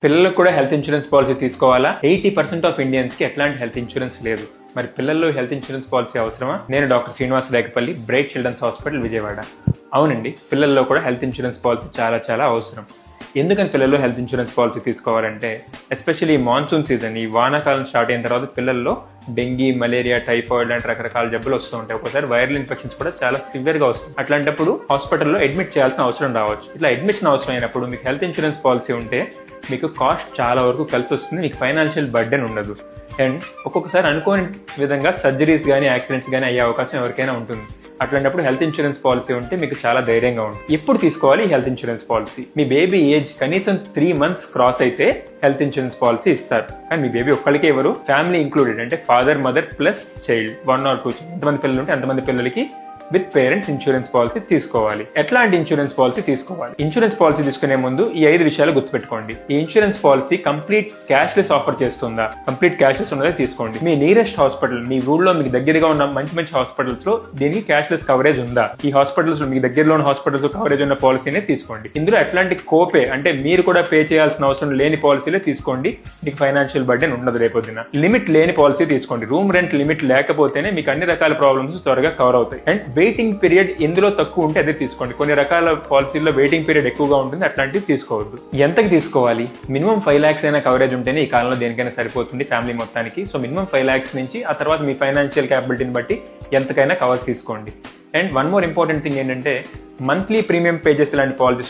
పిల్లలకు కూడా health insurance policy తీసుకోవాలా? 80% ఆఫ్ ఇండియన్స్ కి ఎట్లాంటి హెల్త్ ఇన్సూరెన్స్ లేదు. మరి పిల్లల్లో హెల్త్ ఇన్సూరెన్స్ పాలసీ అవసరమా? నేను doctor Srinivas Rekapalli, bright children's hospital, Vijayawada. అవునండి, పిల్లల్లో కూడా హెల్త్ ఇన్సూరెన్స్ పాలసీ చాలా అవసరం. ఎందుకని పిల్లల్లో హెల్త్ ఇన్సూరెన్స్ పాలసీ తీసుకోవాలంటే, ఎస్పెషల్లీ ఈ మాన్సూన్ సీజన్, ఈ వానాకాలం స్టార్ట్ అయిన తర్వాత పిల్లల్లో డెంగీ, మలేరియా, టైఫాయిడ్ లాంటి రకరకాల జబ్బులు వస్తూ ఉంటాయి. ఒకసారి వైరల్ ఇన్ఫెక్షన్స్ కూడా చాలా సివియర్ గా వస్తుంది. అట్లాంటప్పుడు హాస్పిటల్లో అడ్మిట్ చేయాల్సిన అవసరం రావచ్చు. ఇట్లా అడ్మిషన్ అవసరం అయినప్పుడు మీకు హెల్త్ ఇన్సూరెన్స్ పాలసీ ఉంటే మీకు కాస్ట్ చాలా వరకు కలిసి వస్తుంది. మీకు ఫైనాన్షియల్ బర్డెన్ ఉండదు. అండ్ ఒక్కొక్కసారి అనుకోని విధంగా సర్జరీస్ కానీ యాక్సిడెంట్స్ కానీ అయ్యే అవకాశం ఎవరికైనా ఉంటుంది. అట్లాంటప్పుడు హెల్త్ ఇన్సూరెన్స్ పాలసీ ఉంటే మీకు చాలా ధైర్యంగా ఉంటుంది. ఎప్పుడు తీసుకోవాలి ఈ హెల్త్ ఇన్సూరెన్స్ పాలసీ? మీ బేబీ ఏజ్ కనీసం 3 months క్రాస్ అయితే హెల్త్ ఇన్సూరెన్స్ పాలసీ ఇస్తారు. కానీ మీ బేబీ ఒక్కడికే ఎవరు, ఫ్యామిలీ ఇంక్లూడెడ్, అంటే father, mother plus child, 1 or 2 ఎంతమంది పిల్లలు ఉంటే అంతమంది పిల్లలకి విత్ పేరెంట్స్ ఇన్సూరెన్స్ పాలసీ తీసుకోవాలి. ఎట్లాంటి ఇన్సూరెన్స్ పాలసీ తీసుకోవాలి? ఇన్సూరెన్స్ పాలసీ తీసుకునే ముందు ఈ 5 విషయాలు గుర్తుపెట్టుకోండి. ఈ insurance policy complete cashless offer చేస్తుందా? కంప్లీట్ క్యాష్లెస్ ఉన్నదే తీసుకోండి. మీ నియరెస్ట్ హాస్పిటల్, మీ ఊళ్ళో మీకు దగ్గరగా ఉన్న మంచి హాస్పిటల్స్ లో దీనికి క్యాష్లెస్ కవరేజ్ ఉందా? ఈ హాస్పిటల్స్ లో మీకు దగ్గరలో ఉన్న హాస్పిటల్స్ లో కవరేజ్ ఉన్న పాలసీనే తీసుకోండి. ఇందులో ఎట్లాంటి కోపే, అంటే మీరు కూడా పే చేయాల్సిన అవసరం లేని పాలసీలే తీసుకోండి. మీకు ఫైనాన్షియల్ బర్డెన్ ఉండదు రేపొద్దున. లిమిట్ లేని పాలసీ తీసుకోండి. రూమ్ రెంట్ లిమిట్ లేకపోతేనే మీకు అన్ని రకాల ప్రాబ్లమ్స్ త్వరగా కవర్ అవుతాయి. అండ్ వెయిటింగ్ పీరియడ్ ఎందులో తక్కువ ఉంటే అదే తీసుకోండి. కొన్ని రకాల పాలసీల్లో వెయిటింగ్ పీరియడ్ ఎక్కువగా ఉంటుంది, అట్లాంటివి తీసుకోవద్దు. ఎంతకి తీసుకోవాలి? మినిమం 5 lakhs అయినా కవరేజ్ ఉంటేనే ఈ కాలంలో దేనికైనా సరిపోతుంది ఫ్యామిలీ మొత్తానికి. సో మినిమం 5 lakhs నుంచి ఆ తర్వాత మీ ఫైనాన్షియల్ క్యాపబిలిటీని బట్టి ఎంతకైనా కవర్ తీసుకోండి. And one more important thing ఏంటంటే, మంత్లీ ప్రీమియం పే చేసే ఇలాంటి పాలసీస్